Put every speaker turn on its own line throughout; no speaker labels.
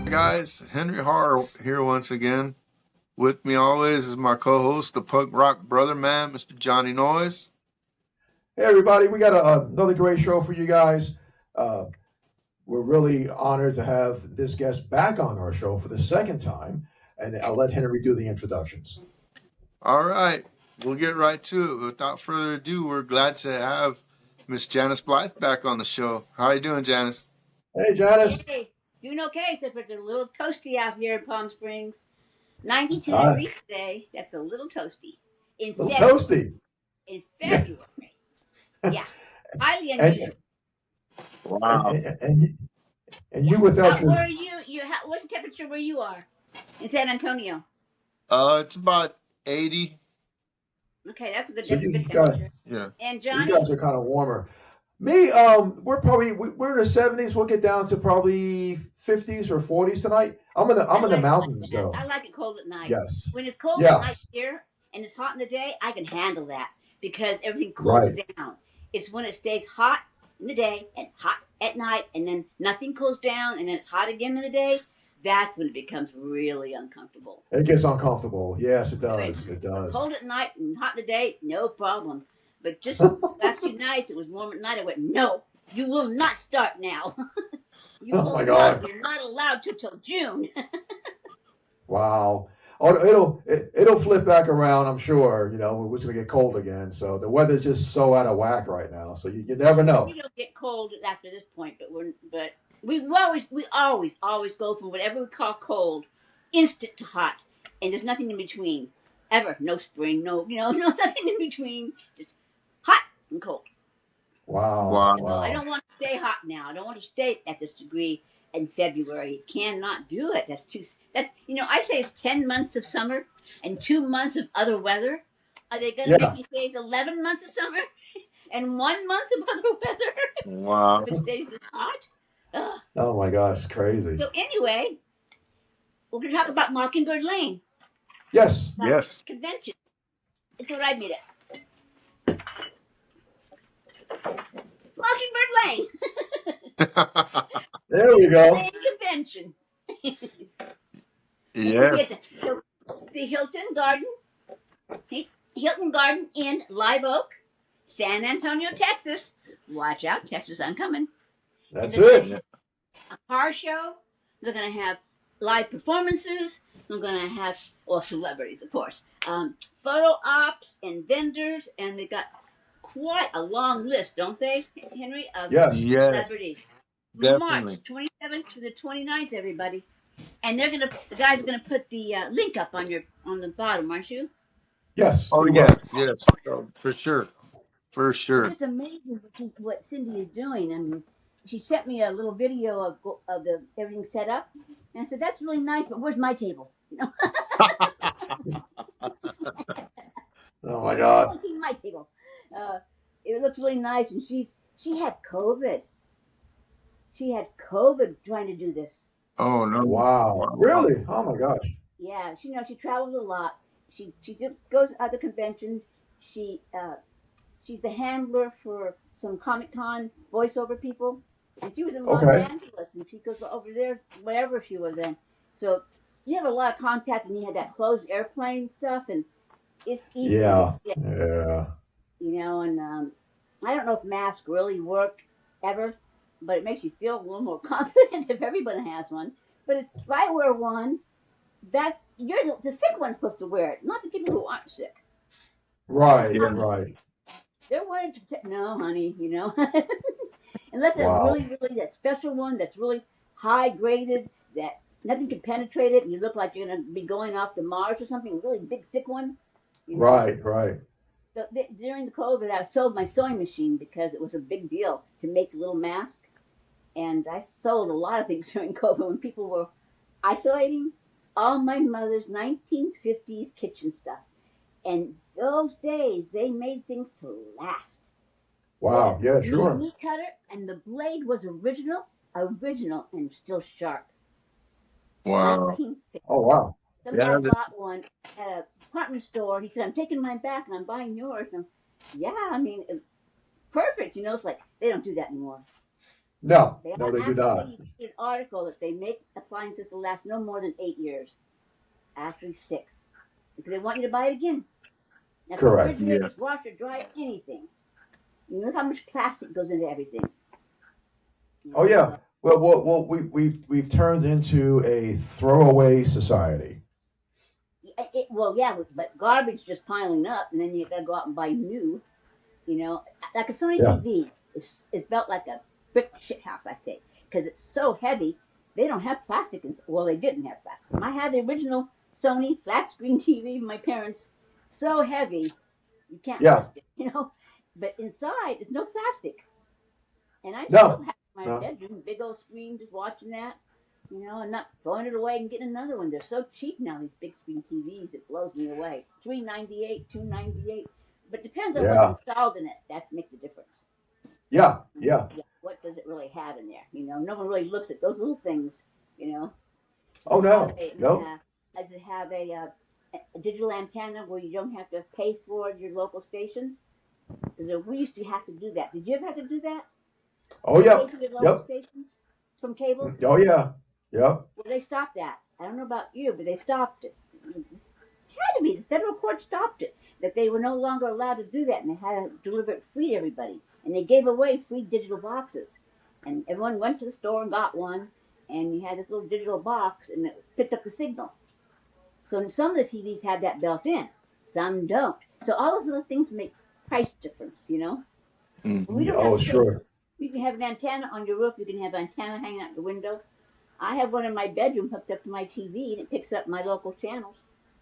Guys, Henry Harr here once again. With me always is my co-host, the punk rock brother man, Mr. Johnny Noise.
Hey, everybody, we got another great show for you guys. Uh, we're really honored to have this guest back on our show for the second time, and I'll let Henry do the introductions.
All right, we'll get right to it. Without further ado, we're glad to have Miss Janus Blythe back on the show. How you doing, Janus?
Hey, Janice.
Hey, doing okay, except for it's a little toasty out here in Palm Springs. 92
A
degrees today. That's a little toasty. In
little
February.
toasty.
In
Yeah.
February. Yeah. Highly
And,
unusual.
and,
Wow.
and you without your.
Where are you? What's the temperature where you are? In San Antonio.
It's about 80.
Okay, that's a good
So
that's a good
guys,
temperature.
Yeah.
And
you
Johnny?
guys are kind of warmer. Me, we're in the 70s. We'll get down to probably 50s or 40s tonight. I'm in the mountains
that.
though.
I like it cold at night.
Yes.
When it's cold at night
Yes.
here and it's hot in the day, I can handle that because everything cools
Right.
down. It's when it stays hot in the day and hot at night and then nothing cools down and then it's hot again in the day. That's when it becomes really uncomfortable.
It gets uncomfortable. Yes, it
Right.
does. It
But
does.
cold at night and hot in the day, no problem. But just last few nights, it was warm at night. I went, no, you will not start now. You
Oh
will
my
not.
God.
You're not allowed to till June.
Wow. Oh, it'll flip back around. I'm sure. It's gonna get cold again. So the weather's just so out of whack right now. So you never know.
We don't get cold after this point, but we always go from whatever we call cold, instant to hot, and there's nothing in between. Ever, no spring, no nothing in between. Just hot and cold.
Wow.
Wow.
So I
Wow.
don't want to stay hot now. I don't want to stay at this degree in February. You cannot do it. That's too. That's I say it's 10 months of summer and 2 months of other weather. Are they going to make
Yeah.
me say it's 11 months of summer and 1 month of other weather
Wow.
if it stays this hot? Ugh.
Oh my gosh, crazy.
So anyway, we're going to talk about Mockingbird Lane,
Yes.
about
Yes.
convention. That's what I made it. Mockingbird Lane.
There we go.
Lane Convention. It's going to be
Yes.
at the Hilton Garden Inn, Live Oak, San Antonio, Texas. Watch out, Texas, I'm coming. And
That's
they're going to
it.
have a car show. They're going to have live performances. They're going to have, well, celebrities, of course, photo ops and vendors, and they got quite a long list, don't they, Henry, of
Yes.
Yes.
celebrities. March
Definitely.
27th to the 29th, everybody. And the guys are gonna put the link up on the bottom, aren't you?
Yes.
Oh,
We will.
yes. Yes. Oh, for sure. For
It's
sure.
just amazing what Cindy is doing. I mean, she sent me a little video of the everything set up, and I said that's really nice, but where's my table?
Oh my
I
God.
want to see my table. Uh, it looks really nice, and she had COVID. She had COVID trying to do this.
Oh, no.
Wow.
Wow.
Really? Oh my gosh.
Yeah, she travels a lot. She just goes to other conventions. She she's the handler for some Comic Con voiceover people, and she was in Los
Okay.
Angeles, and she goes over there wherever she was in. So you have a lot of contact, and you had that closed airplane stuff, and it's easy to get
Yeah.
sick,
Yeah.
And I don't know if masks really work ever, but it makes you feel a little more confident if everyone has one. But if I wear one, that's you're the sick one's supposed to wear it, not the people who aren't sick. That's
Right.
Yeah.
Right.
they're wearing to protect. No, honey, unless it's
Wow.
really, really that special one that's really high graded that nothing can penetrate it, and you look like you're gonna be going off to Mars or something. A really big, thick one, you know.
Right. Right.
So during the COVID, I sold my sewing machine because it was a big deal to make a little mask, and I sold a lot of things during COVID when people were isolating. All my mother's 1950s kitchen stuff. And those days, they made things to last. They had
Wow. Yeah.
a
Sure.
meat cutter, and the blade was original, and still sharp.
Wow.
1950.
Oh wow.
Some guy
Yeah.
bought one at a department store. He said, "I'm taking mine back, and I'm buying yours." And yeah, I mean, perfect. It's like they don't do that anymore.
No,
They
no, they do
actually
not.
say, you read an article that they make appliances to last no more than 8 years, actually 6, because they want you to buy it again. That's
Correct.
Yeah.
refrigerators, washer, dryer, anything. You know how much plastic goes into everything. You
Oh
know,
yeah.
so
We've turned into a throwaway society.
well, yeah, but garbage just piling up, and then you got to go out and buy new. You know, like a Sony
Yeah.
TV, it felt like a brick shit house, I think, because it's so heavy. They don't have plastic. Well, they didn't have plastic. I had the original Sony flat screen TV. My parents, so heavy, you can't
Yeah.
lift it. You know, but inside it's no plastic, and I still
No.
have my
No.
bedroom, big old screen, just watching that. You know, and not throwing it away and getting another one. They're so cheap now, these big screen TVs. It blows me away. $398, $298. But depends on what's
Yeah.
installed in it. That makes a difference.
Yeah. Yeah.
Yeah, what does it really have in there? You know, no one really looks at those little things. You know,
Oh no. No.
does it have a digital antenna where you don't have to pay for your local stations? Because we used to have to do that. Did you ever have to do that?
Oh
Pay
yeah.
for your local
Yep.
stations from cable?
Oh yeah. Yep.
Well, they stopped that. I don't know about you, but they stopped it. It had to be. The federal court stopped it. That they were no longer allowed to do that, and they had to deliver it free to everybody. And they gave away free digital boxes. And everyone went to the store and got one, and you had this little digital box, and it picked up the signal. So some of the TVs have that built in, some don't. So all those little things make price difference, you know. We
Mm-hmm.
don't have
Oh
to pay.
sure.
You can have an antenna on your roof. You can have an antenna hanging out the window. I have one in my bedroom hooked up to my TV, and it picks up my local channels.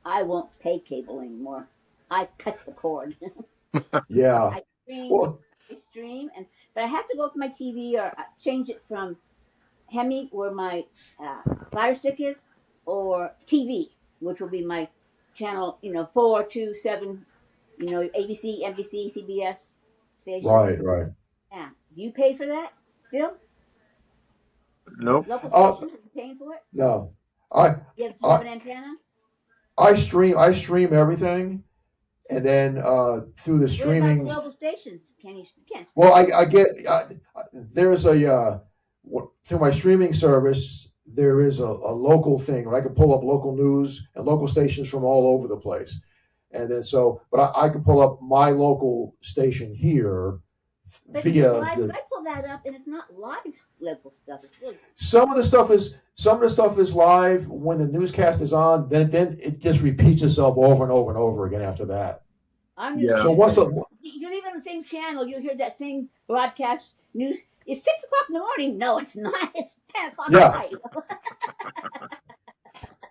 I won't pay cable anymore. I cut the cord.
Yeah.
I stream,
Well.
but I have to go to my TV or change it from Hemi, where my Fire Stick is, or TV, which will be my channel, 4, 2, 7, ABC, NBC, CBS stations.
Right. Right.
Yeah. Do you pay for that still?
Nope.
Local
Uh.
stations, are you paying for it?
No. I.
Do you have
I.
an antenna?
I stream. I stream everything, and then through the
What about the
streaming.
local stations? You can't
Well,
stream
I
local.
get there's through my streaming service there is a local thing where I can pull up local news and local stations from all over the place, and then but I can pull up my local station here
But is it
via
live?
the
I pull that up, and it's not live local stuff. It's really
some of the stuff is live when the newscast is on. Then it just repeats itself over and over and over again after that.
I'm just
Yeah.
So
saying.
once the
You leave on the same channel, you hear that same broadcast news. It's 6 o'clock in the morning. No, it's not. It's 10 o'clock at
yeah
night.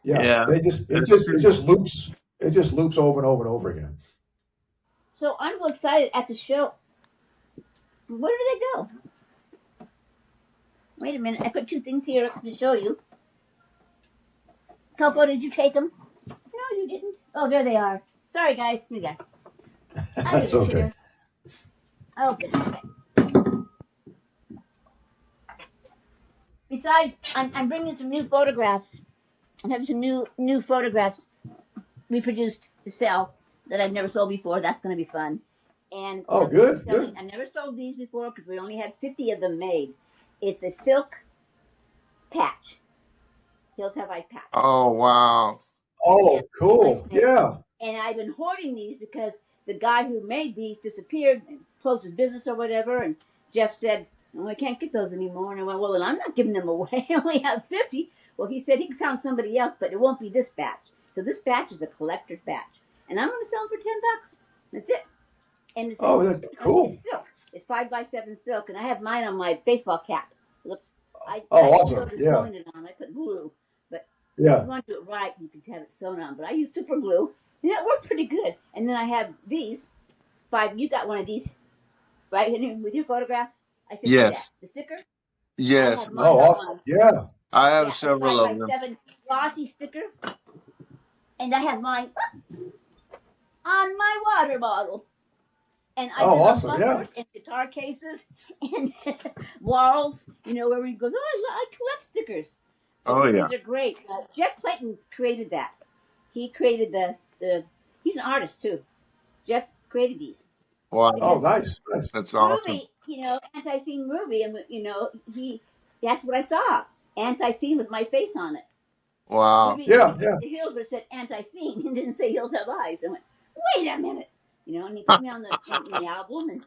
yeah
Yeah.
it
That's
just
true.
loops over and over and over again.
So I'm so excited at the show. Where do they go? Wait a minute. I put 2 things here to show you. Coco, did you take them? No, you didn't. Oh, there they are. Sorry, guys. Here you go.
That's okay.
Oh, goodness. Besides, I'm bringing some new photographs. I have some new photographs reproduced to sell that I've never sold before. That's going to be fun. And
Oh, good.
I never sold these before because we only had 50 of them made. It's a silk patch. Hills Have Eyes patch.
Oh wow.
Oh,
Yeah,
cool.
nice.
Yeah.
And I've been hoarding these because the guy who made these disappeared and closed his business or whatever. And Jeff said, "Oh, I can't get those anymore." And I went, "Well, then I'm not giving them away. I only have 50." Well, he said he found somebody else, but it won't be this batch. So this batch is a collector's batch, and I'm going to sell them for $10. That's it. And it's
Cool.
It's silk. It's 5x7 silk, and I have mine on my baseball cap. Look, I
awesome.
started
Yeah.
sewing it on. I put glue, but if
Yeah.
you want to do it right, you can have it sewn on. But I use super glue, and it worked pretty good. And then I have these 5. You got one of these, right, Henry, with your photograph? I sent you that.
Yes.
The sticker? I
Yes.
have mine
Oh,
on
awesome.
one.
Yeah.
I have
Yeah, a
several of them.
5x7 glossy sticker, and I have mine on my water bottle. And I
Oh,
did
awesome.
on
Yeah.
bumpers and guitar cases and walls, where he goes, "Oh, I collect stickers."
Oh yeah.
These are great. Jeff Clayton created that. He created he's an artist too. Jeff created these.
Wow.
Oh,
Because
nice.
That's awesome.
anti-scene movie, and that's what I saw. Anti-scene with my face on it.
Wow.
Yeah,
Ruby
yeah.
Get the Hills, but it said anti-scene and didn't say Hills Have Eyes. I went, wait a minute, and he put me on the album,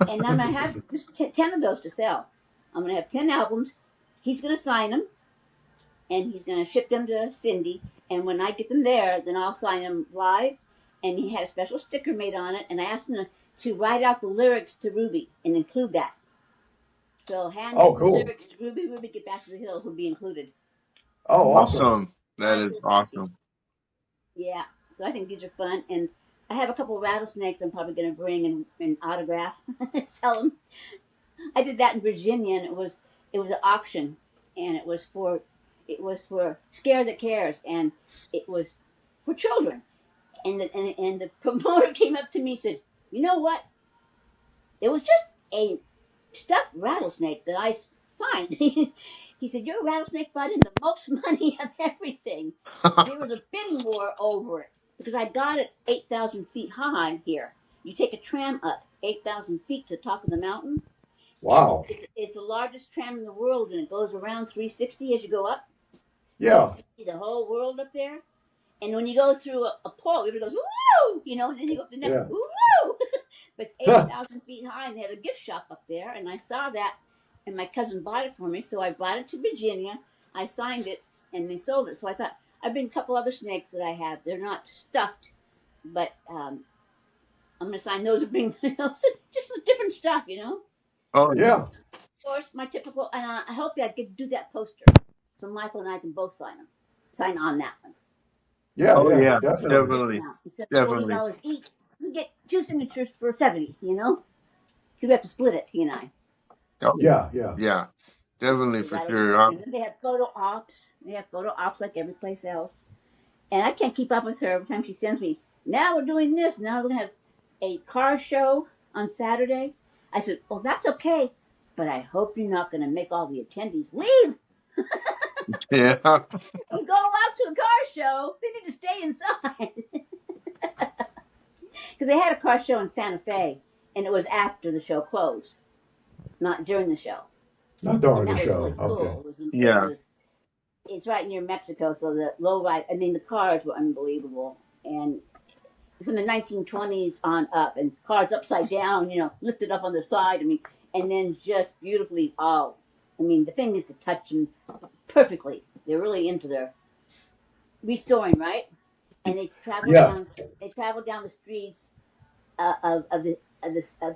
and I'm gonna have just 10 of those to sell. I'm gonna have 10 albums. He's gonna sign them, and he's gonna ship them to Cindy. And when I get them there, then I'll sign them live. And he had a special sticker made on it, and I asked him to write out the lyrics to Ruby and include that. So hand
Oh,
in the
cool.
lyrics to Ruby, Ruby Get Back to the Hills will be included.
Oh, awesome.
Awesome. That is awesome.
Yeah, so I think these are fun, and I have a couple of rattlesnakes I'm probably going to bring and autograph and sell them. I did that in Virginia, and it was an auction, and it was for Scare That Cares, and it was for children. And the promoter came up to me and said, "You know what? It was just a stuffed rattlesnake that I signed." He said, "Your rattlesnake brought in the most money of everything." There was a bidding war over it because I got it 8,000 feet high here. You take a tram up 8,000 feet to the top of the mountain, and
Wow.
it's the largest tram in the world, and it goes around 360 as you go up. So
Yeah.
you see the whole world up there. And when you go through a pole, everybody goes, woo! And then you go up the next,
Yeah.
woo! But it's 8,000 feet high, and they have a gift shop up there. And I saw that, and my cousin bought it for me. So I brought it to Virginia. I signed it, and they sold it. So I thought, I've been a couple other snakes that I have. They're not stuffed, but I'm going to sign those and bring those. Just different stuff.
Oh, yeah.
Yeah.
Of course, my typical, and I hope that I get to do that poster. So Michael and I can both sign on that one.
Yeah,
Oh,
yeah,
yeah.
definitely.
Definitely.
Instead of
Definitely.
$40 each, you get 2 signatures for 70. You have to split it, he and I.
Oh,
Yeah, yeah.
yeah. Definitely
So
for
that'll be
sure.
fun. And then they have photo ops. They have photo ops like every place else. And I can't keep up with her every time she sends me, now we're doing this. Now we're going to have a car show on Saturday. I said, well, that's okay. But I hope you're not going to make all the attendees leave.
Yeah.
And go out to a car show. They need to stay inside. Because they had a car show in Santa Fe, and it was after the show closed, not during the show.
Not
And
during the
that was really
show. Okay.
cool.
Yeah.
It's right near Mexico, so the low ride. I mean, the cars were unbelievable, and from the 1920s on up, and cars upside down, lifted up on the side. I mean, and then just beautifully. Oh, I mean, the thing is to touch them perfectly. They're really into their restoring, right? And they travel
Yeah.
down. They travel down the streets of the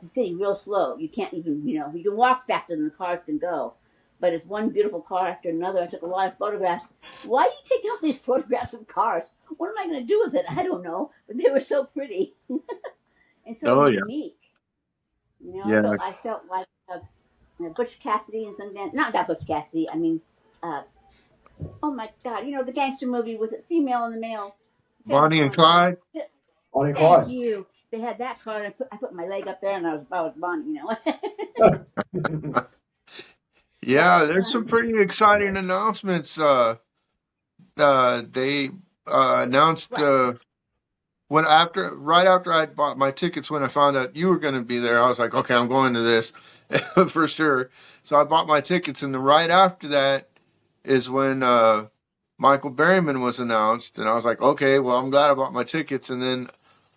city real slow. You can't even, you can walk faster than the cars can go. But it's one beautiful car after another. I took a lot of photographs. Why are you taking all these photographs of cars? What am I going to do with it? I don't know. But they were so pretty and so
Oh, yeah.
unique.
Yeah.
I felt like Butch Cassidy and some not that Butch Cassidy. I mean, oh my God, the gangster movie with a female and the male.
Bonnie and Clyde.
Bonnie and
Thank
Clyde.
you. They had that car, and I put my leg up there, and I was Bonnie.
Yeah, there's some pretty exciting announcements. They announced
Right.
right after I bought my tickets, when I found out you were going to be there, I was like, okay, I'm going to this for sure. So I bought my tickets, and then right after that is when Michael Berryman was announced, and I was like, okay, well, I'm glad I bought my tickets. And then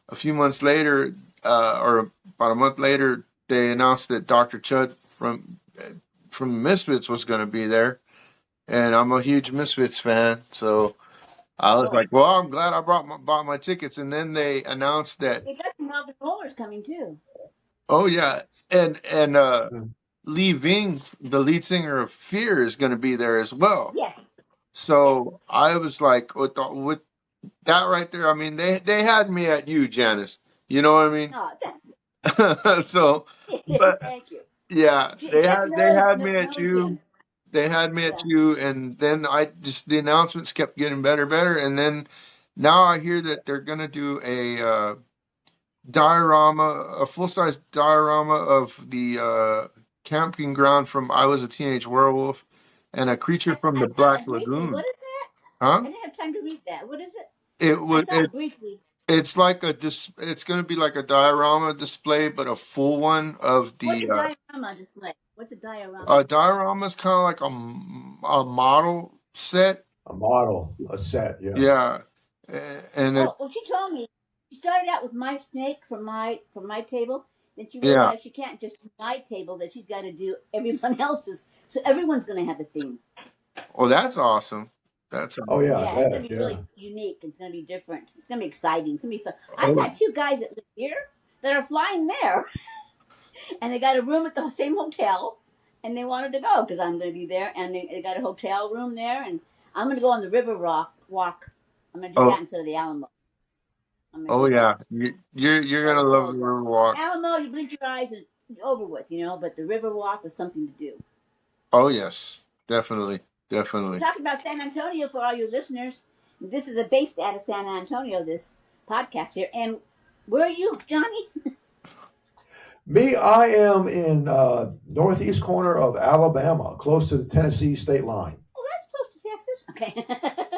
a few months later, or about a month later, they announced that Dr. Chud from the Misfits was going to be there, and I'm a huge Misfits fan, so I was
Oh,
like, well, I'm glad I bought my tickets. And then they announced that,
they got some rock and rollers coming too.
oh yeah, and Lee Ving, the lead singer of Fear, is going to be there as well.
Yes.
So I was like, with that right there, I mean, they had me at you, Janice. You know what I mean?
Oh,
So, but
thank you.
yeah,
Jeff
they
knows
had me at
this.
you. They had me at
Yeah.
you, and then the announcements kept getting better, and then now I hear that they're gonna do a diorama, a full size diorama of the camping ground from I Was a Teenage Werewolf, and a creature from
I
the
saw
Black
that briefly.
Lagoon.
What is that? I
Huh?
didn't have time to read that. What is it?
It
I
was
saw it briefly.
It's like it's going to be like a diorama display, but a full one of
What's
the
a diorama display? What's a diorama?
diorama is kind of like a model set.
A model, a set. Yeah.
Yeah, and it
Oh, well, she told me she started out with my snake for my table. Then she
yeah.
realized she can't just do my table; that she's got to do everyone else's. So everyone's going to have a theme.
Oh, that's awesome. That's
Oh
awesome.
yeah, I
Yeah, it's going
bet.
to be
Yeah.
really unique. It's going to be different. It's going to be exciting. It's going to be fun. I've
Oh,
got two guys that live here that are flying there, and they got a room at the same hotel, and they wanted to go because I'm going to be there, and they got a hotel room there, and I'm going to go on the river rock walk. I'm going to do
oh,
that instead of the Alamo. I'm going to
oh
do that.
yeah. You're
So
gonna love the
cool.
river walk.
Alamo, you blink your eyes and over with. But the river walk was something to do.
Oh yes, definitely,
We're
definitely.
talking about San Antonio for all your listeners. This is based out of San Antonio, this podcast here. And where are you, Johnny?
Me, I am in northeast corner of Alabama, close to the Tennessee state line.
Oh, that's close to Texas. Okay.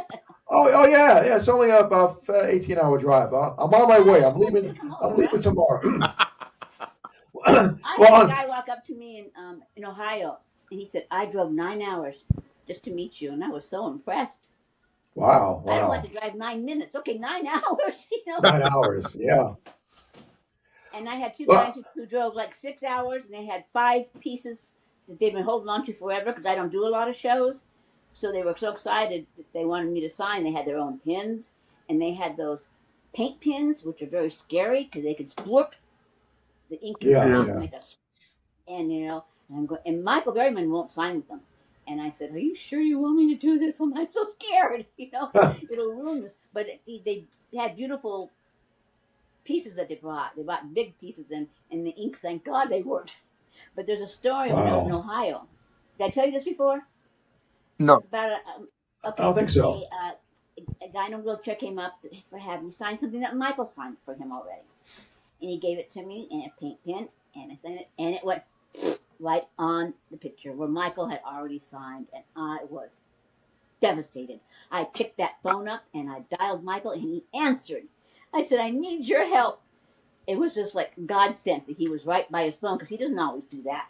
Oh yeah, yeah. It's only about 18-hour drive. I'm on my way. I'm
Oh, we
leaving.
can come
I'm
over,
leaving
right?
tomorrow.
I
Well,
had a
on,
guy walk up to me in Ohio, and he said, I drove 9 hours just to meet you. And I was so impressed.
wow,
I don't like
wow,
to drive 9 minutes. Okay, 9 hours.
9 hours. Yeah.
And I had two guys
Well,
who drove like 6 hours, and they had 5 pieces that they've been holding on to forever because I don't do a lot of shows. So they were so excited that they wanted me to sign. They had their own pins, and they had those paint pins, which are very scary because they could slurp the ink in their
yeah,
Yeah.
mouth and
yeah.
make a. And I'm going, and Michael Berryman won't sign with them. And I said, "Are you sure you want me to do this? I'm not so scared. It'll ruin this." But they had beautiful pieces that they brought. They brought big pieces, and the inks, thank God they worked. But there's a story when I was in
Wow.
Ohio. Did I tell you this before?
No.
About
I don't
okay,
think so.
a guy in a wheelchair came up for having me sign something that Michael signed for him already, and he gave it to me in a paint pen, and I signed it, and it went right on the picture where Michael had already signed, and I was devastated. I picked that phone up and I dialed Michael, and he answered. I said, "I need your help." It was just like God sent that he was right by his phone because he doesn't always do that.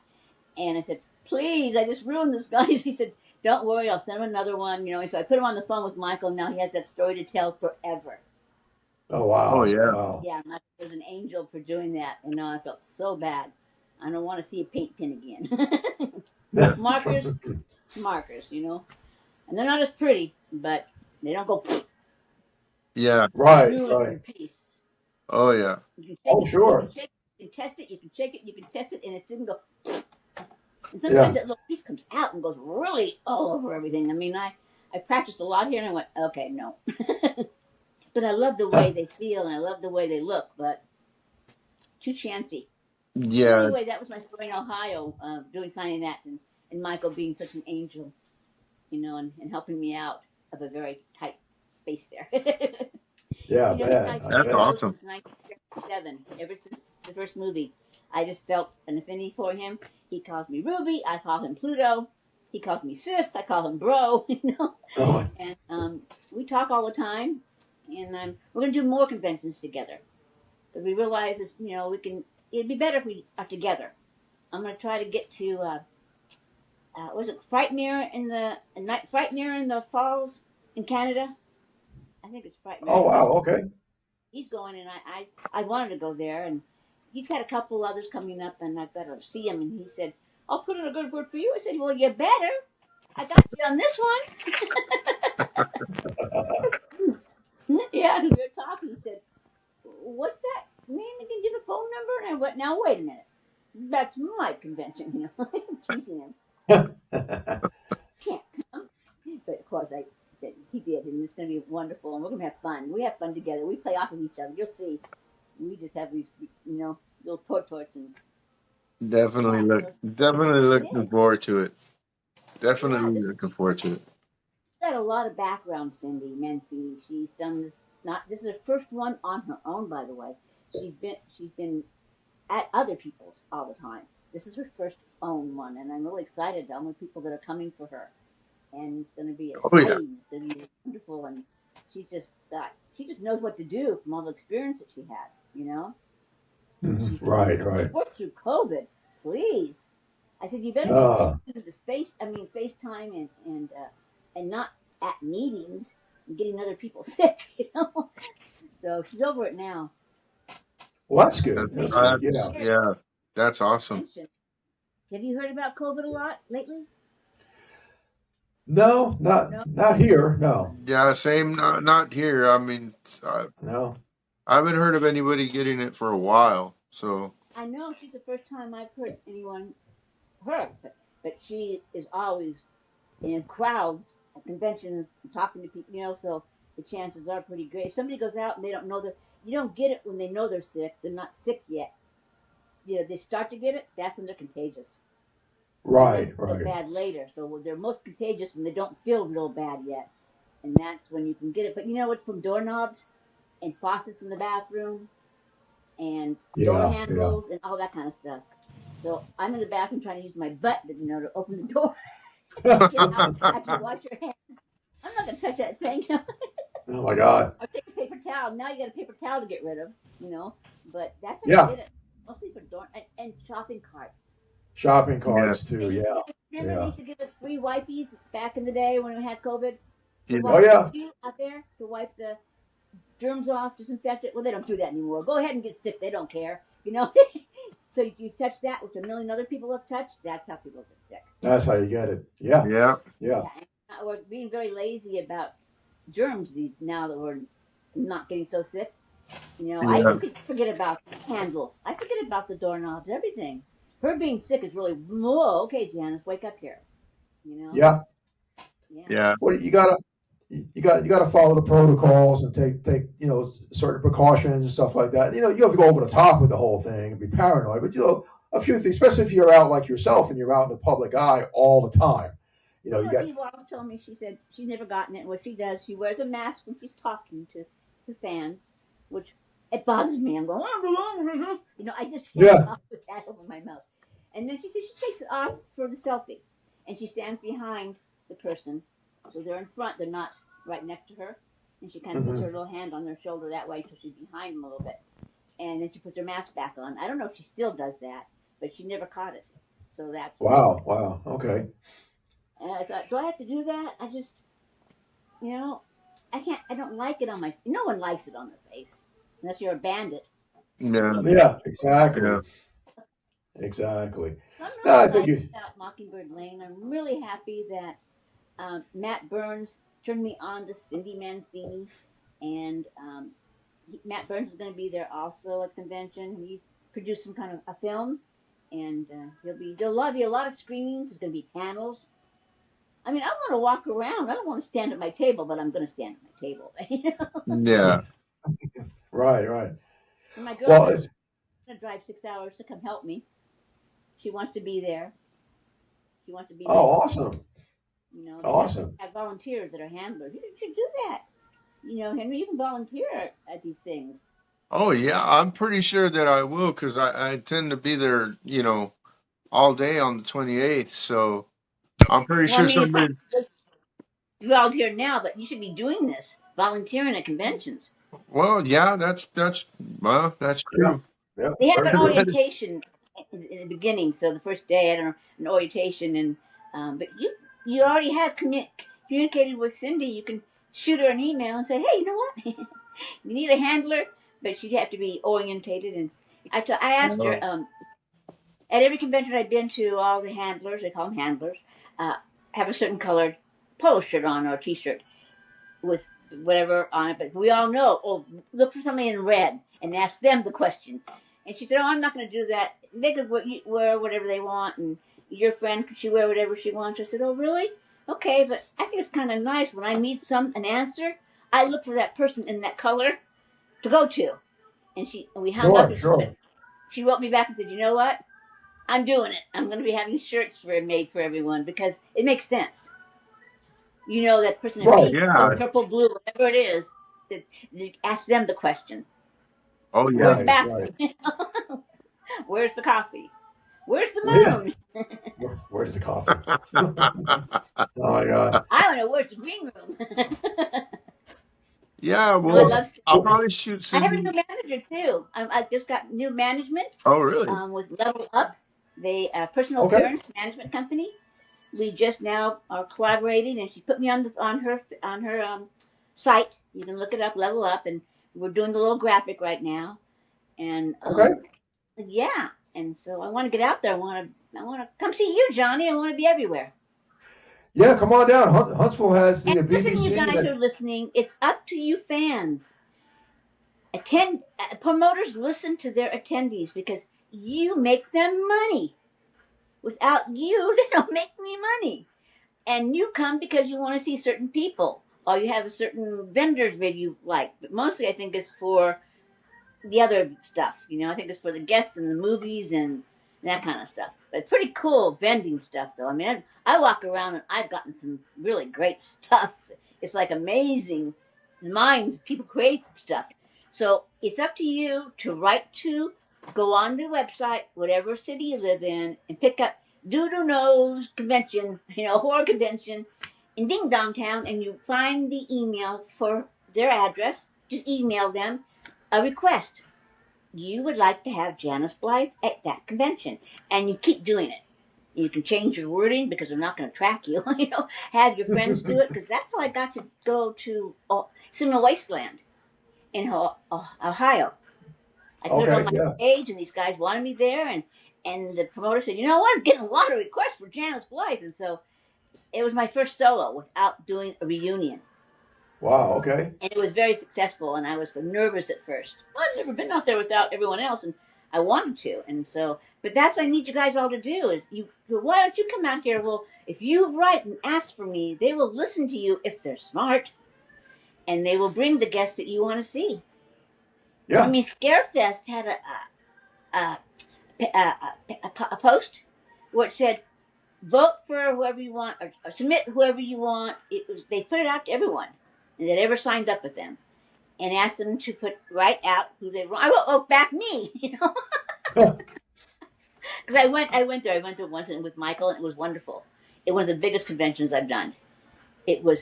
And I said, "Please, I just ruined this, guys." He said, "Don't worry, I'll send him another one." So I put him on the phone with Michael. And now he has that story to tell forever.
Oh
Oh
wow,
yeah.
wow.
Yeah, Michael was an angel for doing that. I felt so bad. I don't want to see a paint pen again. markers, markers. And they're not as pretty, but they don't go
Yeah.
and
Right,
ruin
right.
your piece.
Oh yeah.
You can shake
Oh
it, you
sure.
can shake it, you can test it, you can shake it, you can test it, and it didn't go. And sometimes
Yeah.
that little piece comes out and goes really all over everything. I mean, I practiced a lot here, and I went, okay, no. But I love the way they feel, and I love the way they look, but too chancy. So
Yeah.
anyway, that was my story in Ohio, doing signing that, and Michael being such an angel, and helping me out of a very tight space there.
Yeah, I
He's
bet.
my
I
That's
hero
bet.
awesome.
since 1977, ever since the first movie. I just felt an affinity for him. He calls me Ruby. I call him Pluto. He calls me sis. I call him bro.
Oh,
And we talk all the time. And we're going to do more conventions together. But we realize we can. It'd be better if we are together. I'm going to try to get to. Was it Frightmare in the night? Frightmare in the Falls in Canada? I think it's
oh
Frightmare.
wow. Okay.
He's going, and I wanted to go there, and he's got a couple others coming up, and I've got to see him. And he said, "I'll put in a good word for you." I said, "Well, you better. I got you on this one." Yeah, we were talking. He said, "What's that name again? Give a phone number." And I went, "Now wait a minute. That's my convention." Teasing him. Can't come, but of course I said he did, and it's going to be wonderful, and we're going to have fun. We have fun together. We play off of each other. You'll see. We just have these, little torts and
Definitely
yeah.
look.
So
Definitely
it
looking
is.
forward to it.
Yeah,
Definitely
this is
looking forward to it.
got a lot of background. Cindy Menfi. She's done this. Not this is her first one on her own, by the way. She's been at other people's all the time. This is her first own one, and I'm really excited. All the people that are coming for her, and it's going to be
Oh yeah.
exciting. It's going to be wonderful, and she's just she just knows what to do from all the experience that she had. You know,
Mhm.
she said,
Right,
"You
right.
worked through COVID, please." I said, "You better get
Uh,
used to the FaceTime and not at meetings and getting other people sick." You know, so she's over it now.
well, that's good.
That's
Maybe
That's
you
good.
should
that's
Yeah.
share
yeah, that's awesome.
attention. Have you heard about COVID a lot lately?
No,
No.
not here. No,
Yeah, same. Not here. I mean,
no.
I haven't heard of anybody getting it for a while. So
I know she's the first time I've heard anyone her, but she is always in crowds at conventions talking to people, you know, so the chances are pretty great. If somebody goes out and they don't know that, you don't get it when they know they're sick. They're not sick yet. You know, they start to get it, that's when they're contagious. And then
Right,
they feel
right.
bad later. So they're most contagious when they don't feel real bad yet. And that's when you can get it. But you know, it's from doorknobs and faucets in the bathroom and door
Yeah, yeah.
handles and all that kind of stuff. So I'm in the bathroom trying to use my butt, you know, to open the door and get out after you wash your hands. I'm not gonna touch that thing.
Oh my God.
Or take a paper towel. Now you got a paper towel to get rid of, you know. But that's how you
Yeah,
get it. Mostly for door and shopping cart.
shopping carts
yes,
too.
They used to
Yeah,
give us, remember they
yeah.
used to give us free wipes back in the day when we had COVID to
yeah,
Oh
wipe
yeah.
you out there to wipe the germs off, disinfect it. Well, they don't do that anymore. Go ahead and get sick. They don't care, you know. So you touch that, which a million other people have touched. That's how people get sick.
That's how you get it. Yeah,
yeah,
yeah.
Yeah, and we're being very lazy about germs now that we're not getting so sick. You know, I
yeah,
even forget about handles. I forget about the doorknobs, everything. Her being sick is really, whoa, okay, Janus, wake up here. You know?
Yeah.
Yeah.
yeah,
Well, you gotta follow the protocols and take certain precautions and stuff like that. You know, you have to go over the top with the whole thing and be paranoid, but a few things, especially if you're out like yourself and you're out in the public eye all the time. You know,
Well,
you got
Eve always told me, she said she's never gotten it. And what she does, she wears a mask when she's talking to fans, which it bothers me. I'm going, you know, I just can't
yeah.
talk with that over my mouth. And then she said she takes it off for the selfie. And she stands behind the person. So they're in front, they're not right next to her. And she kind of puts her
Hmm.
little hand on their shoulder that way so she's behind them a little bit. And then she puts her mask back on. I don't know if she still does that, but she never caught it. So that's good.
Wow, wow. Okay.
And I thought, do I have to do that? I just, you know, I can't. I don't like it on my. No one likes it on their face, unless you're a bandit.
yeah,
Yeah, exactly,
yeah.
exactly.
So I'm
No,
really
I think
excited
you.
about Mockingbird Lane. I'm really happy that Matt Burns turned me on to Cindy Mancini, and Matt Burns is going to be there also at the convention. He's produced some kind of a film, and there'll be a lot of screenings. There's going to be panels. I mean, I want to walk around. I don't want to stand at my table, but I'm going to stand at my table. You know?
Yeah.
Right, right.
And my
Well,
girlfriend's going to drive 6 hours to come help me. She wants to be there. She wants to be my,
oh, awesome,
you know, they
awesome.
have volunteers that are handlers. You should do that. You know, Henry, you can volunteer at these things.
Oh yeah, I'm pretty sure that I will because I tend to be there, all day on the 28th. So I'm pretty
Well, I
sure
mean, you
somebody.
probably volunteer now, but you should be doing this, volunteering at conventions.
Well, yeah, that's
Yeah,
true.
yeah.
They have
Very
an
true.
orientation in the beginning, so the first day, I don't know, an orientation, and but you already have communicated with Cindy. You can shoot her an email and say, hey, you know what? You need a handler, but she'd have to be orientated. And I asked her,
Oh,
at every convention I've been to, all the handlers, they call them handlers, uh, have a certain colored polo shirt on or a t-shirt with whatever on it. But we all know, oh, look for something in red and ask them the question. And she said, oh, I'm not going to do that. They could wear whatever they want, and your friend, could she wear whatever she wants? I said, oh, really? Okay, but I think it's kind of nice when I need an answer, I look for that person in that color to go to. And we hung up,
Sure,
and
sure.
she wrote me back and said, you know what? I'm doing it. I'm going to be having shirts made for everyone because it makes sense. You know that person in
Right,
pink,
yeah.
right,
purple, blue, whatever it is. That you ask them the question.
Oh,
Where's
yeah.
the
right, right.
bathroom? Where's the coffee? Where's the
Yeah.
moon?
Where's the coffee? Oh my God.
I don't know. Where's the green room?
Yeah,
No, I
Well,
well,
love
I'll
sitting.
probably shoot
I have a
Cindy.
new manager too. I just got new management
Oh, really?
with Level Up, the personal
okay,
appearance management company. We just now are collaborating, and she put me on her site. You can look it up, Level Up, and we're doing the little graphic right now. And
okay.
yeah, and so I want to get out there. I want to come see you, Johnny. I want to be everywhere.
Yeah, come on down. Huntsville has
And
the
listen, you
BBC
guys who
that.
are listening, it's up to you fans. Attend Promoters listen to their attendees because you make them money. Without you, they don't make me money. And you come because you want to see certain people, or you have a certain vendors maybe you like. But mostly, I think it's for the other stuff. I think it's for the guests and the movies and that kind of stuff. But it's pretty cool vending stuff, though. I mean, I walk around and I've gotten some really great stuff. It's like amazing minds people create stuff. So it's up to you to go on the website, whatever city you live in, and pick up Doodoo Nose Convention, horror convention in Ding Dong Town, and you find the email for their address. Just email them a request. You would like to have Janus Blythe at that convention, and you keep doing it. You can change your wording because they're not going to track you. Have your friends do it because that's how I got to go to Cinema Wasteland in Ohio. I put it on
Okay,
my
yeah.
page, and these guys wanted me there, and the promoter said, "You know what? I'm getting a lot of requests for Janus Blythe," and so it was my first solo without doing a reunion.
Wow, okay.
And it was very successful. And I was nervous at first. Well, I've never been out there without everyone else, and I wanted to. And so, but that's what I need you guys all to do is why don't you come out here? Well, if you write and ask for me, they will listen to you if they're smart, and they will bring the guests that you want to see. I
Yeah,
mean, Scarefest had a, a post where it said, "Vote for whoever you want, or submit whoever you want." They put it out to everyone, and that ever signed up with them, and asked them to write out who they want. I wrote, "Oh, back me," because I went there. I went there once with Michael, and it was wonderful. It was one of the biggest conventions I've done. It was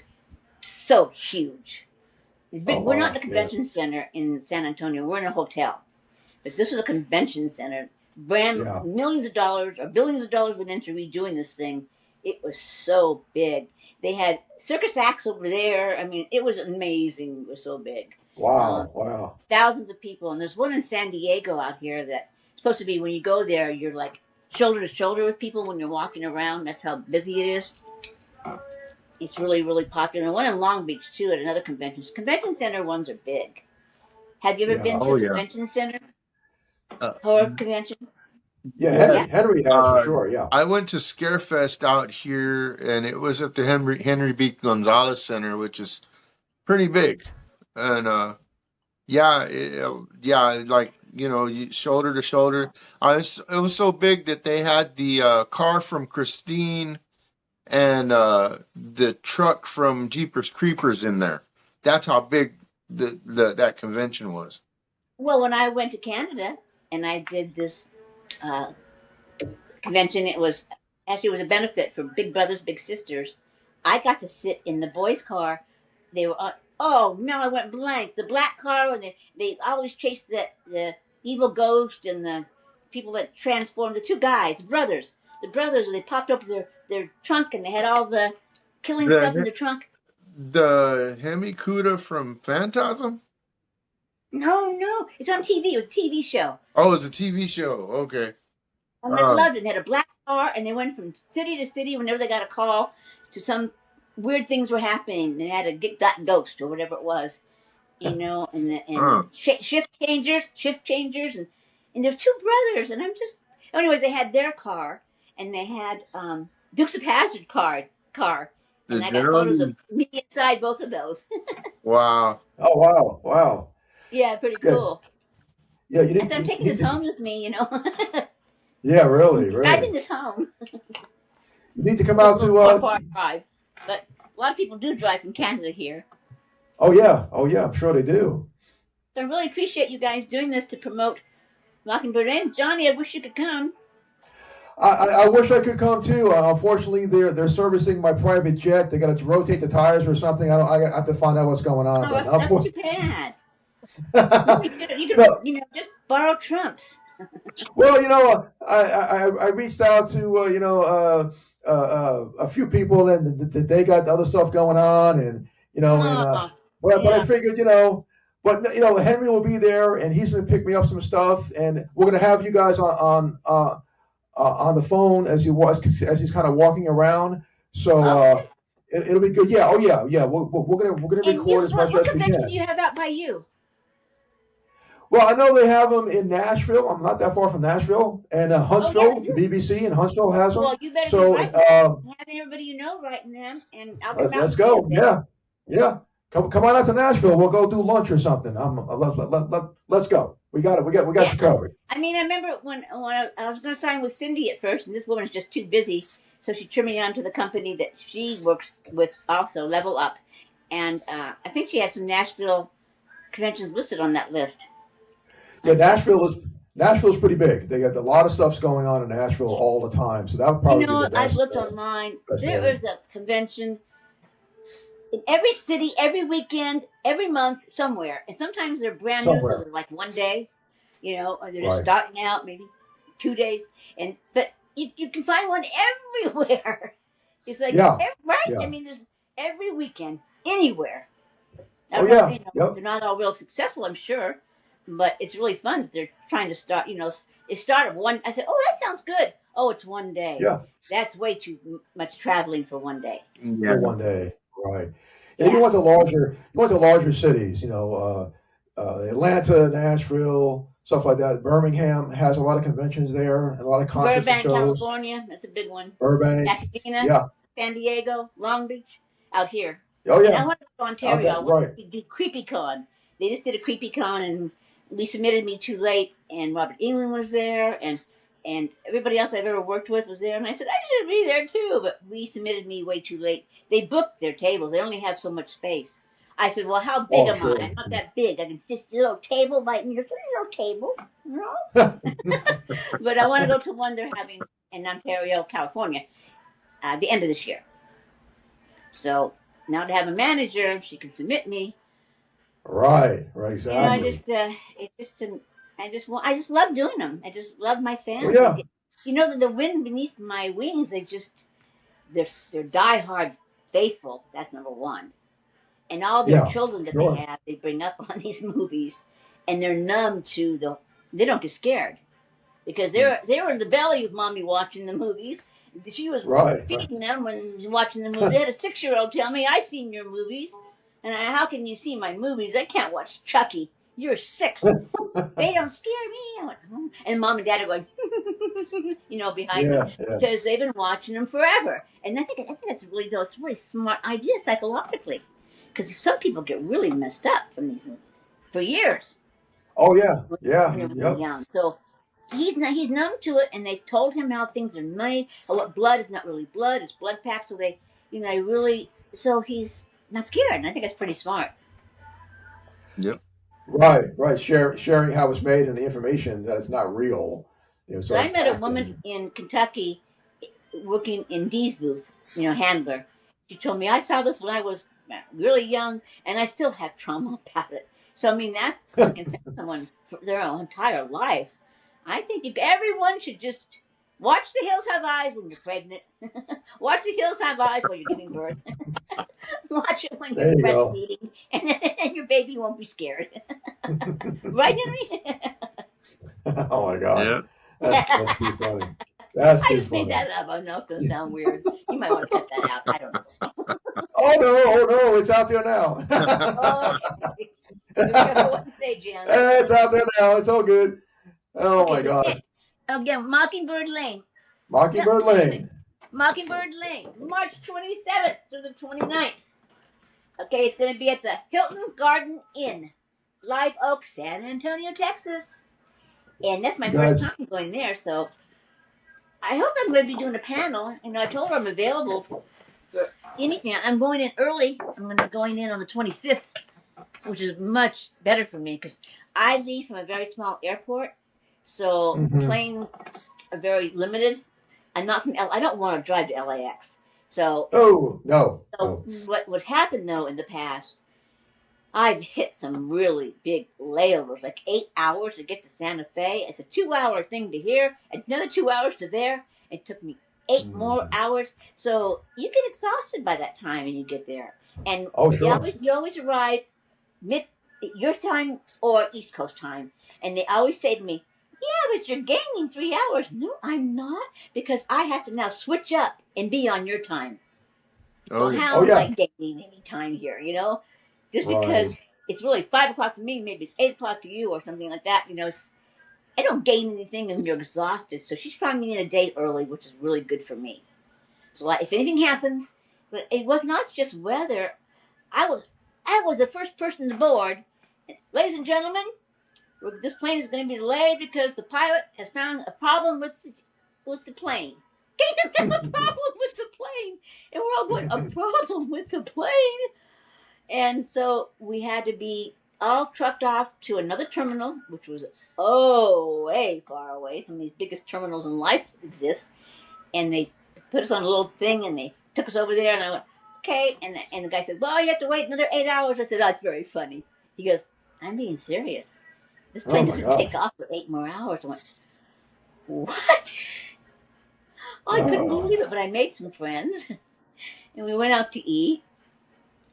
so huge.
oh
We're not in
wow,
the
yeah,
convention center in San Antonio. We're in a hotel, but this was a convention center. Brand
yeah.
millions of dollars or billions of dollars went into redoing this thing. It was so big. They had circus acts over there. I mean, it was amazing. It was so big. Uh,
Wow, wow.
Thousands of people, and there's one in San Diego out here that's supposed to be when you go there, you're like shoulder to shoulder with people when you're walking around. That's how busy it is. It's really, really popular. And one in Long Beach too at another convention. Convention center ones are big. Have you ever
Yeah,
been to
Oh,
a
yeah.
convention center
Uh,
horror convention?
yeah.
yeah.
Yeah.
Henry has for
Uh,
sure. Yeah.
I went to Scarefest out here, and it was at the Henry B. Gonzalez Center, which is pretty big. And yeah, yeah, like shoulder to shoulder. It was so big that they had the car from Christine and the truck from Jeepers Creepers in there. That's how big the that convention was.
Well, when I went to Canada and I did this uh, convention, it was a benefit for Big Brothers Big Sisters. I got to sit in the boys' car. They were on. Oh no, I went blank. The black car, and they always chased the evil ghost and the people that transformed. The two guys, the brothers, and they popped open their trunk and they had all the killing stuff in
The
the trunk.
the Hemikuda from Phantasm.
No, no, it's on TV. It was a TV show.
Oh, it's a TV show. Okay.
And I
Um.
loved it. They had a black car, and they went from city to city whenever they got a call to some weird things were happening. They had to get that ghost or whatever it was, and
Uh,
shift changers, and there's two brothers, and I'm just. Anyways, they had their car, and they had Dukes of Hazzard car,
the
and I got photos of
generally.
me inside both of those.
Wow.
Oh wow, wow.
Yeah, pretty
Good.
cool.
Yeah,
I said I'm
you
taking
need
this
to.
home with me.
Yeah,
I'm
really,
driving
really.
this home.
You need to come
It's a
out
little
to.
far drive, but a lot of people do drive from Canada here.
Oh yeah, oh yeah. I'm sure they do.
So I really appreciate you guys doing this to promote Mockingbird. And Johnny, I wish you could come.
I wish I could come too. Unfortunately, they're servicing my private jet. They got to rotate the tires or something. I have to find out what's going on.
Oh,
But
that's too bad. You could,
no,
just borrow Trump's.
well, I reached out to a few people, and they got other stuff going on, and
Oh,
but I
yeah.
figured Henry will be there, and he's going to pick me up some stuff, and we're going to have you guys on the phone as he's kind of walking around. So
Okay.
it'll be good. Yeah. Oh yeah. Yeah. We're gonna
And
record as much
what
as we
convention do
can.
you have out by you?
Well, I know they have them in Nashville. I'm not that far from Nashville, and
Oh, yeah,
Huntsville.
they
The
do.
BBC in Huntsville has them.
Well, you better be
So
writing them, having everybody you know writing them, and I'll come out
let's
and see them
go.
then.
Yeah. Yeah. Come on out to Nashville. We'll go do lunch or something. Let's go. We got it. We got
Yeah.
you covered.
I mean, I remember when I was going to sign with Cindy at first, and this woman is just too busy, so she turned me on to the company that she works with also, Level Up. And I think she had some Nashville conventions listed on that list.
Yeah, Nashville's pretty big. They got a lot of stuff's going on in Nashville all the time. So that would probably be the
I've
best.
looked online.
Best
There
area.
is a convention in every city, every weekend, every month, somewhere. And sometimes they're brand new, so
Somewhere.
they're like one day, or they're just
Right.
starting out, maybe 2 days. But you can find one everywhere. It's like,
Yeah.
right? I
Yeah.
mean, there's every weekend, anywhere.
Oh yeah. Yep.
They're not all real successful, I'm sure, but it's really fun that they're trying to start. It started one. I said, "Oh, that sounds good." Oh, it's one day.
Yeah.
That's way too much traveling for one day.
Yeah.
For one day. Right. Yeah.
Yeah.
You want the larger cities. Atlanta, Nashville, stuff like that. Birmingham has a lot of conventions there and a lot of concerts and
Burbank,
shows.
California, that's a big one.
Burbank.
Pasadena,
Yeah.
San Diego, Long Beach, out here.
Oh
And I
yeah.
want to go to
Out
Ontario.
that
I want
right.
to do CreepyCon. They just did a CreepyCon, and we submitted me too late, and Robert England was there, and everybody else I've ever worked with was there, and I said I should be there too, but we submitted me way too late. They booked their tables. They only have so much space. I said, well, how big
Oh
am I?
sure.
I'm not that big. I can just a little table, like a little table, you know. But I want to go to one they're having in Ontario, California, the end of this year. So now to have a manager, she can submit me.
Right. Right.
I
Exactly.
I just love doing them. I just love my
Oh
fans.
yeah.
The wind beneath my wings. They're diehard faithful. That's number one. And all their
Yeah.
children that
Sure.
they bring up on these movies, and they're numb to they don't get scared because they were in the belly with mommy watching the movies. She was
Right. Right.
feeding them when watching the movie. They had a 6-year-old tell me, "I've seen your movies," and how can you see my movies? I can't watch Chucky. You're 6. They don't scare me. I went, "Hmm." And mom and dad are going, behind me
Yeah. Yeah.
because they've been watching them forever. And I think it's really smart idea psychologically because some people get really messed up from these movies for years
Oh yeah. Yeah.
when they're really
Yep.
young. So he's numb to it, and they told him how things are made. Blood is not really blood; it's blood packs. So they really. So he's not scared, and I think that's pretty smart.
Yep.
Right. Right. Sharing how it's made and the information that it's not real.
So
So
I
it's
met a woman
acting.
in Kentucky working in Dee's booth, handler. She told me I saw this when I was really young, and I still have trauma about it. So I mean, that's what can affect someone for their entire life. I think everyone should just watch The Hills Have Eyes when you're pregnant. Watch The Hills Have Eyes when you're giving birth. Watch it when you're
There you go.
breastfeeding, and your baby won't be scared. Right, Henry?
Oh my God.
Yeah.
That's too funny. That's
I
too
just made
funny.
that up. I know it's going to sound weird. You might want to cut that out. I don't know.
Oh no! Oh no! It's out there now.
Oh, okay. Be careful what you say, Jan.
It's out there now. It's all good. Oh my
Okay, so
gosh.
again, Mockingbird Lane.
Mockingbird Lane.
Mockingbird Lane, March 27th through the 29th. Okay, it's going to be at the Hilton Garden Inn, Live Oak, San Antonio, Texas. And that's my
You
first
guys.
time going there, so I hope I'm going to be doing a panel. I told her I'm available for anything. I'm going in early. I'm going to be going in on the 25th, which is much better for me because I leave from a very small airport, so
Hmm.
planes are very limited. I'm not from I don't want to drive to LAX. So,
Oh, no,
so
no.
what happened though in the past, I've hit some really big layovers, like 8 hours to get to Santa Fe. It's a 2 hour thing to here, another 2 hours to there. It took me eight more
Mm.
hours. So you get exhausted by that time when you get there. And
Oh, sure.
you always arrive mid your time or East Coast time. And they always say to me, yeah, but you're gaining 3 hours. No, I'm not, because I have to now switch up and be on your time.
Oh
So
yeah.
Oh,
how am
yeah.
I gaining any time here? Just because
Right.
it's really 5 o'clock to me, maybe it's 8 o'clock to you or something like that. I don't gain anything and you're exhausted. So she's trying me in a day early, which is really good for me. So like, if anything happens, but it was not just weather. I was I was the first person aboard. Ladies and gentlemen, this plane is going to be delayed because the pilot has found a problem with the plane. He has a problem with the plane, and we're all going, a problem with the plane. And so we had to be all trucked off to another terminal, which was way far away. Some of these biggest terminals in life exist, and they put us on a little thing, and they took us over there, and I went, okay. And the guy said, well, you have to wait another 8 hours. I said, that's very funny. He goes, I'm being serious. This
Oh
plane
my
doesn't take
gosh.
off for 8 more hours. I went, what? I couldn't
Oh,
believe it, but I made some friends, and we went out to eat.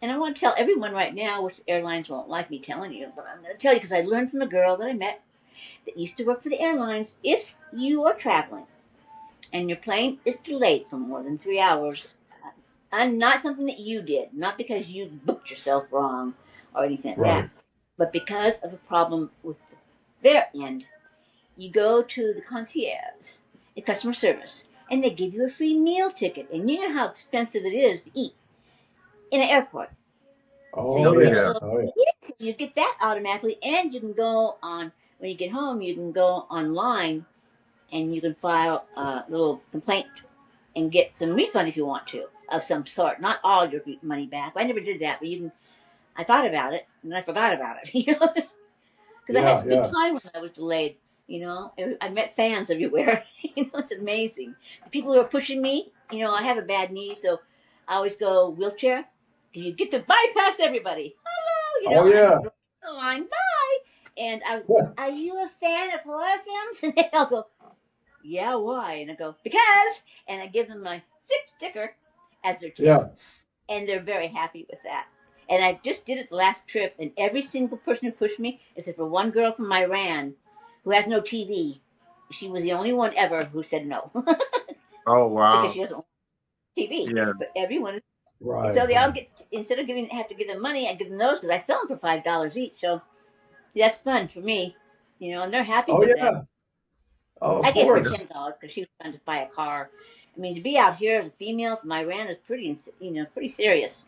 And I want to tell everyone right now, which airlines won't like me telling you, but I'm going to tell you because I learned from a girl that I met that used to work for the airlines. If you are traveling and your plane is delayed for more than 3 hours, and not something that you did, not because you booked yourself wrong or anything like that,
right.
but because of a problem with their end, you go to the concierge, the customer service, and they give you a free meal ticket. And you know how expensive it is to eat in an airport. So
Oh,
you
Oh
get a
yeah.
yeah.
little,
Oh, yeah.
yes, you get that automatically, and you can go on when you get home. You can go online and you can file a little complaint and get some refund if you want to of some sort. Not all your money back. I never did that, but you can. I thought about it and then I forgot about it. Because I had
Yeah,
a good
yeah.
time when I was delayed. I met fans everywhere. It's amazing. The people who are pushing me. I have a bad knee, so I always go wheelchair. You get to bypass everybody.
Oh,
And I
yeah.
go the line, bye. And are you a fan of horror films? And they'll go, yeah, why? And I go, because. And I give them my sticker as their tip.
Yeah.
And they're very happy with that. And I just did it the last trip, and every single person who pushed me, except for one girl from Iran who has no TV, she was the only one ever who said no
Oh
because
wow.
she doesn't want TV.
Yeah.
But everyone,
Right,
so they all
right.
get, instead of have to give them money, I give them those because I sell them for $5 each. So that's fun for me, and they're happy
Oh,
with that.
yeah. Oh, of
I gave her
Yeah.
course.
$10 because she was trying to buy a car. I mean, to be out here as a female from Iran is pretty serious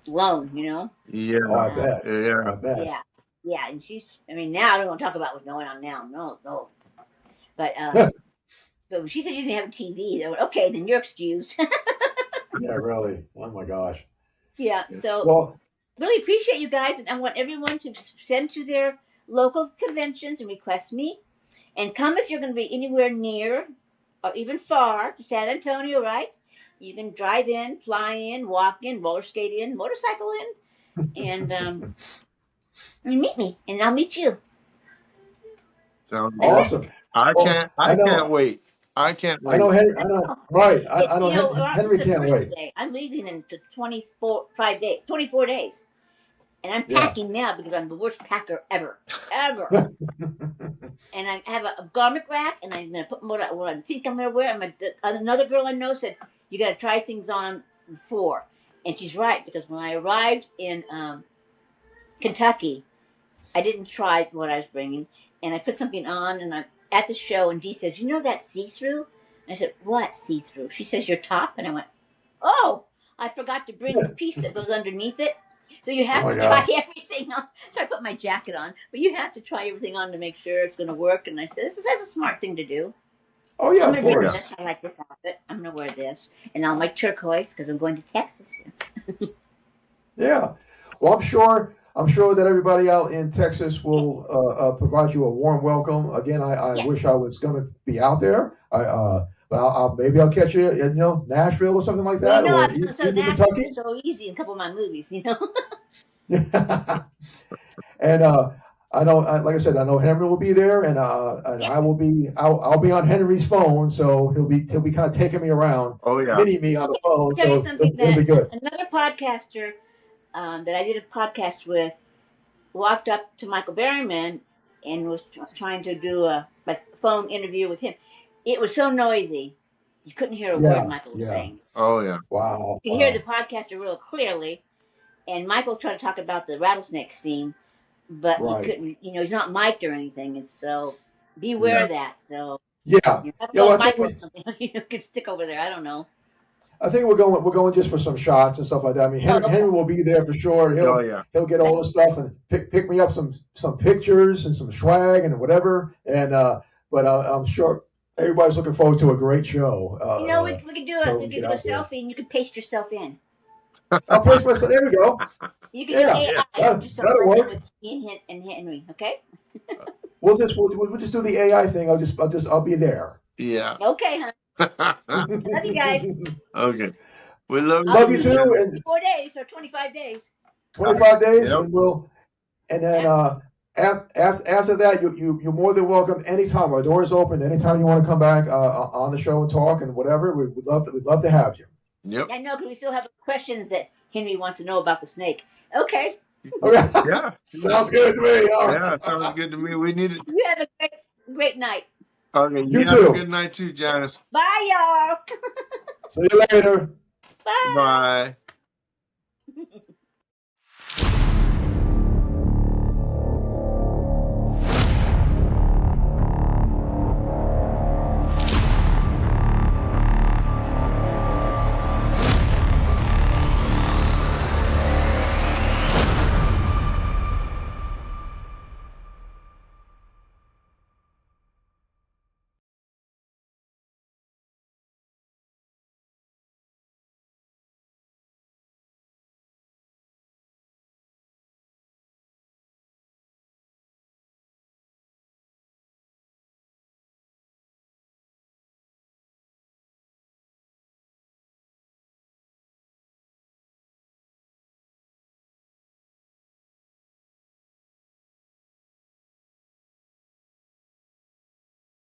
loan.
Oh,
Yeah.
I
Um,
bet.
Yeah.
I bet.
yeah, yeah, and I mean, now I don't want to talk about what's going on now. No, no. But when she said you didn't have a TV, I went, okay, then you're excused.
Yeah, really. Oh my gosh.
Yeah, so
Well,
really appreciate you guys, and I want everyone to send to their local conventions and request me, and come if you're going to be anywhere near or even far to San Antonio, right? You can drive in, fly in, walk in, roller skate in, motorcycle in, and meet me, and I'll meet you.
Sounds
That's
good.
it.
awesome. Well,
I can't wait. I can't
I know
wait.
Henry, I know, right. I know
This
Henry
is the
can't
first
wait.
day. I'm leaving in 24 days. And I'm
Yeah.
packing now because I'm the worst packer ever. Ever. And I have a garment rack, and I'm going to put what I think I'm going to wear. Another girl I know said, you got to try things on before. And she's right, because when I arrived in Kentucky, I didn't try what I was bringing. And I put something on, and I'm at the show, and Dee says, you know that see-through? And I said, what see-through? She says, your top? And I went, oh, I forgot to bring the piece that goes underneath it. So you
Oh
have
my
to try
gosh.
everything on. So I put my jacket on, but you have to try everything on to make sure it's going to work. And I said, that's a smart thing to do.
Oh yeah,
I'm
of
going to bring
Yeah.
course.
this. I like this outfit. I'm going to wear this. And all my turquoise because I'm going to Texas.
Yeah. Well, I'm sure that everybody out in Texas will provide you a warm welcome. Again, I
Yes.
wish I was going to be out there. But maybe I'll catch you in Nashville or something like that,
Well,
or
I've done so
even
natural,
Kentucky.
so easy in a couple of my movies,
And I know, like I said, I know Henry will be there, and
Yeah.
I will be. I'll be on Henry's phone, so he'll be kind of taking me around,
Oh yeah.
mini me on the phone.
I'll tell you
So
something
it'll be
that
good.
another podcaster that I did a podcast with walked up to Michael Berryman and was trying to do a phone interview with him. It was so noisy, you couldn't hear a word
Yeah,
Michael was
yeah.
saying.
Oh yeah.
Wow,
You could hear the
wow.
podcaster real clearly, and Michael tried to talk about the rattlesnake scene, but he
Right.
couldn't. You know, he's not mic'd or anything, and so beware
Yeah.
of that. So
Yeah,
have a
yeah.
little
Well,
mic or something you could stick over there. I don't know.
I think we're going just for some shots and stuff like that. I mean,
Oh,
Henry
okay.
will be there for sure.
Oh yeah.
He'll get all the stuff and pick me up some pictures and some swag and whatever. And but I'm sure everybody's looking forward to a great show.
You know, we could do
So
we
we
could
get
do a
out there.
selfie, and you could paste yourself in.
I'll place myself. There we go.
You could do
Yeah,
AI.
that,
Put yourself
that'll
right in
work.
with me and Henry. Okay.
We'll just do the AI thing. I'll be there.
Yeah.
Okay, huh? Love you guys.
Okay. We love you
I'll
Love
see
you
too,
you
too.
in
Janice.
And
4 days or 25 days.
25 days,
Yep.
and then
Yeah.
after that, you're more than welcome anytime. Our door is open. Anytime you want to come back on the show and talk and whatever, we'd love to have you.
Yep.
I know because we still have questions that Henry wants to know about the snake. Okay.
Okay.
Yeah.
Sounds good to me. All right.
Yeah. Sounds good to me. We need it.
You have a great night.
Okay.
You
You have a
too.
good night too, Janice.
Bye, y'all.
See you later.
Bye.
Bye.